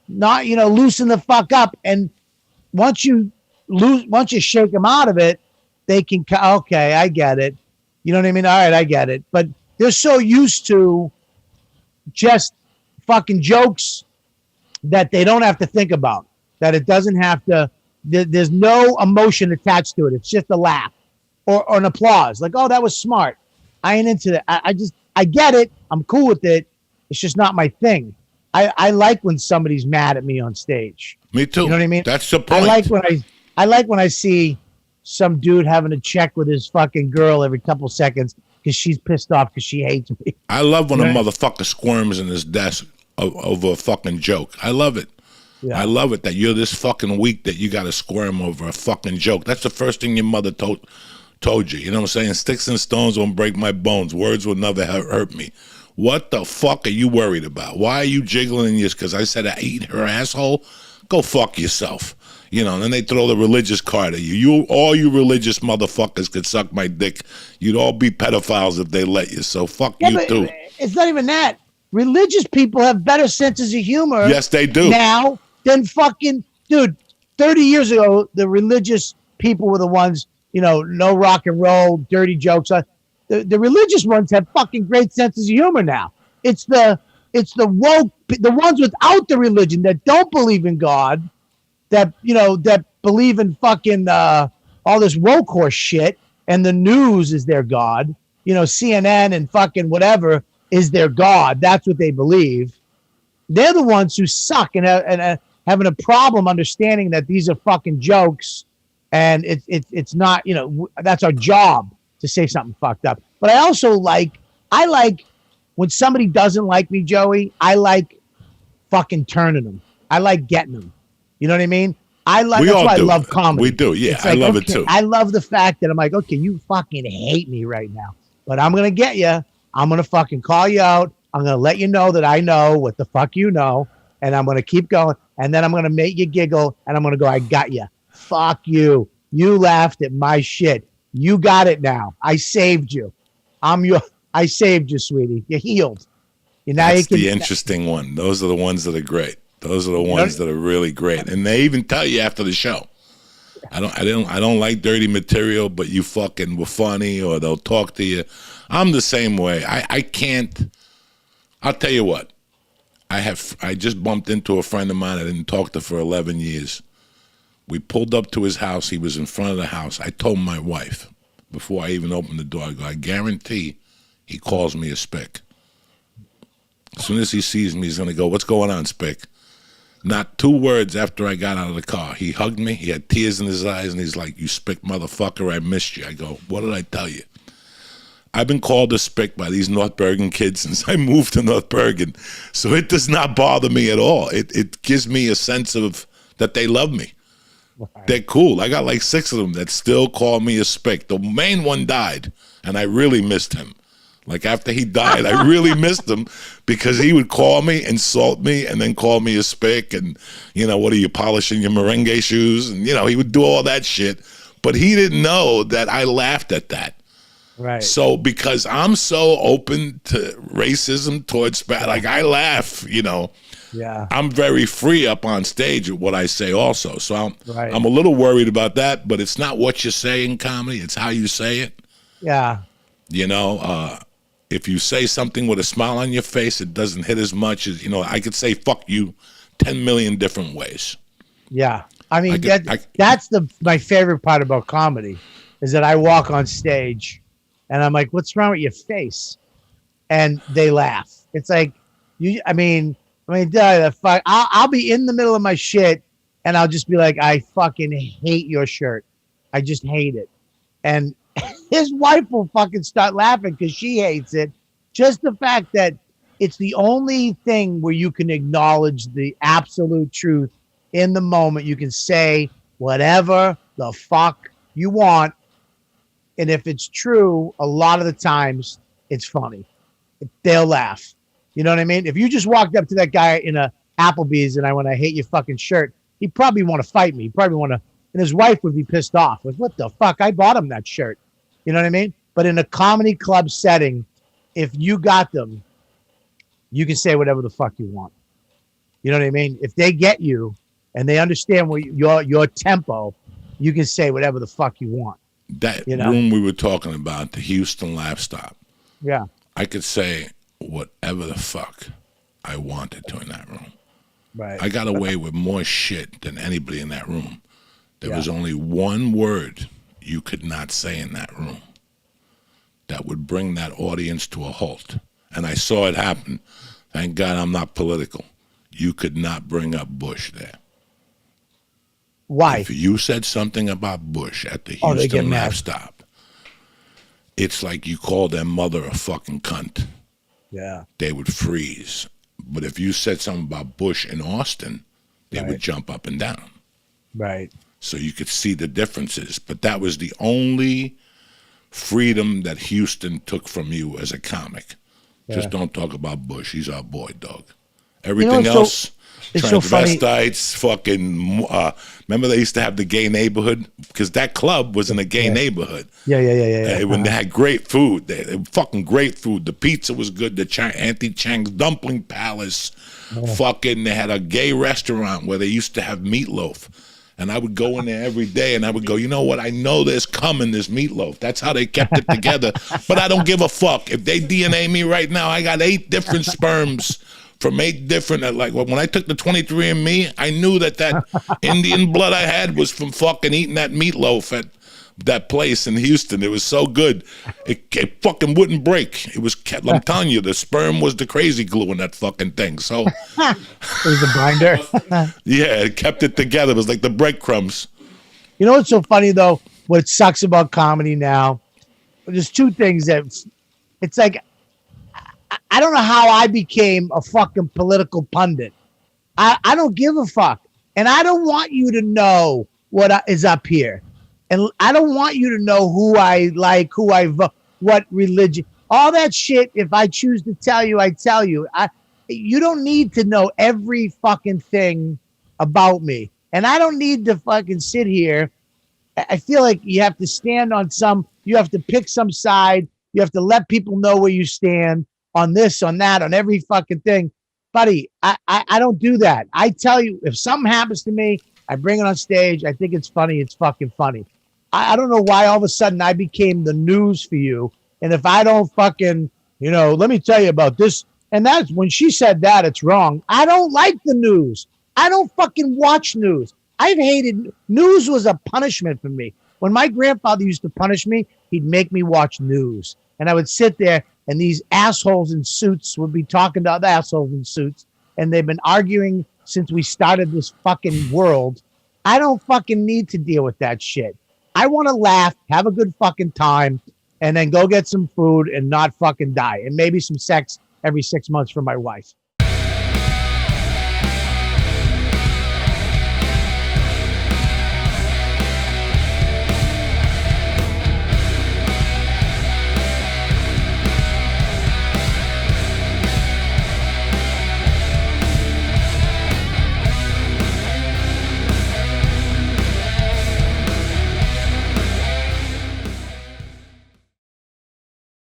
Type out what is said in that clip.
not, loosen the fuck up. And once you shake them out of it, they can, okay, I get it. You know what I mean? All right, I get it. But they're so used to just fucking jokes that they don't have to think about, that it doesn't have to, there's no emotion attached to it. It's just a laugh or an applause. Like, oh, that was smart. I ain't into that. I get it. I'm cool with it. It's just not my thing. I like when somebody's mad at me on stage. Me too. You know what I mean? That's the point. I like when I see some dude having to check with his fucking girl every couple seconds because she's pissed off because she hates me. I love when a motherfucker squirms in his desk over a fucking joke. I love it. Yeah. I love it that you're this fucking weak that you got to squirm over a fucking joke. That's the first thing your mother told you. You know what I'm saying? Sticks and stones won't break my bones. Words will never hurt me. What the fuck are you worried about? Why are you jiggling this? Because I said I eat her asshole? Go fuck yourself. And then they throw the religious card at you. All you religious motherfuckers could suck my dick. You'd all be pedophiles if they let you. So fuck you too. It's not even that. Religious people have better senses of humor. Yes, they do. Now than fucking, dude, 30 years ago, the religious people were the ones, no rock and roll, dirty jokes. The religious ones have fucking great senses of humor now. It's the woke, the ones without the religion that don't believe in God, that believe in fucking all this woke horse shit, and the news is their God. CNN and fucking whatever is their God. That's what they believe. They're the ones who suck and having a problem understanding that these are fucking jokes, and it's not. That's our job to say something fucked up. But I like when somebody doesn't like me, Joey, I like fucking turning them. I like getting them. You know what I mean? That's why I love comedy. We do, yeah. I love it too. I love the fact that I'm like, okay, you fucking hate me right now, but I'm going to get you. I'm going to fucking call you out. I'm going to let you know that I know what the fuck you know, and I'm going to keep going, and then I'm going to make you giggle, and I'm going to go, I got you. Fuck you. You laughed at my shit. You got it now. I saved you. I saved you, sweetie. You're healed. That's the interesting one. Those are the ones that are great. Those are the ones that are really great. And they even tell you after the show, I don't like dirty material, but you fucking were funny, or they'll talk to you. I'm the same way. I can't. I'll tell you what. I just bumped into a friend of mine I didn't talk to for 11 years. We pulled up to his house. He was in front of the house. I told my wife before I even opened the door, I go, I guarantee he calls me a spick. As soon as he sees me, he's going to go, what's going on, spick? Not 2 words after I got out of the car, he hugged me. He had tears in his eyes, and he's like, you spick motherfucker, I missed you. I go, what did I tell you? I've been called a spick by these North Bergen kids since I moved to North Bergen. So it does not bother me at all. It gives me a sense of that they love me. Right. They're cool. I got like 6 of them that still call me a spick. The main one died, and I really missed him. Like after he died, I really missed him because he would call me, insult me, and then call me a spick. And, what are you, polishing your merengue shoes? And, he would do all that shit. But he didn't know that I laughed at that. Right. So because I'm so open to racism towards, like I laugh, Yeah. I'm very free up on stage with what I say also. So I'm a little worried about that, but it's not what you say in comedy. It's how you say it. Yeah. If you say something with a smile on your face, it doesn't hit as much as, I could say fuck you 10 million different ways. Yeah. I mean, that's my favorite part about comedy is that I walk on stage and I'm like, what's wrong with your face? And they laugh. It's like, I'll be in the middle of my shit and I'll just be like, I fucking hate your shirt. I just hate it. And his wife will fucking start laughing because she hates it. Just the fact that it's the only thing where you can acknowledge the absolute truth in the moment. You can say whatever the fuck you want. And if it's true, a lot of the times it's funny. They'll laugh. You know what I mean? If you just walked up to that guy in a Applebee's and I went, I hate your fucking shirt, he'd probably want to fight me. He'd probably want to, and his wife would be pissed off. Like, what the fuck? I bought him that shirt. You know what I mean? But in a comedy club setting, if you got them, you can say whatever the fuck you want. You know what I mean? If they get you and they understand what your tempo, you can say whatever the fuck you want. That room we were talking about, the Houston Laugh Stop. Yeah. I could say whatever the fuck I wanted to in that room. Right. I got away with more shit than anybody in that room. There was only one word you could not say in that room that would bring that audience to a halt. And I saw it happen. Thank God I'm not political. You could not bring up Bush there. Why? If you said something about Bush at the Houston Laugh Stop, it's like you called their mother a fucking cunt. Yeah. They would freeze. But if you said something about Bush in Austin, they would jump up and down. Right. So you could see the differences. But that was the only freedom that Houston took from you as a comic. Just don't talk about Bush. He's our boy, dog. Everything else, transvestites, fucking. Remember they used to have the gay neighborhood? Because that club was in a gay neighborhood. Yeah. When they had great food. They fucking great food. The pizza was good. The Auntie Chang's Dumpling Palace. Fucking, they had a gay restaurant where they used to have meatloaf. And I would go in there every day and I would go, you know what? I know there's coming, this meatloaf. That's how they kept it together. But I don't give a fuck. If they DNA me right now, I got 8 different sperms from 8 different, like when I took the 23andMe, I knew that Indian blood I had was from fucking eating that meatloaf at that place in Houston. It was so good. It fucking wouldn't break. It was, I'm telling you, the sperm was the crazy glue in that fucking thing. So it was a binder. Yeah, it kept it together. It was like the breadcrumbs. You know what's so funny though? What sucks about comedy now? There's 2 things that it's like. I don't know how I became a fucking political pundit. I don't give a fuck. And I don't want you to know what is up here. And I don't want you to know who I like, who I vote, what religion, all that shit. If I choose to tell you, I tell you. You don't need to know every fucking thing about me. And I don't need to fucking sit here. I feel like you have to stand on you have to pick some side. You have to let people know where you stand on this, on that, on every fucking thing. Buddy, I don't do that. I tell you, if something happens to me, I bring it on stage. I think it's funny. It's fucking funny. I don't know why all of a sudden I became the news for you. And if I don't fucking, let me tell you about this. And that's when she said that, it's wrong. I don't like the news. I don't fucking watch news. I've hated news was a punishment for me. When my grandfather used to punish me, he'd make me watch news. And I would sit there and these assholes in suits would be talking to other assholes in suits. And they've been arguing since we started this fucking world. I don't fucking need to deal with that shit. I want to laugh, have a good fucking time, and then go get some food and not fucking die. And maybe some sex every 6 months for my wife.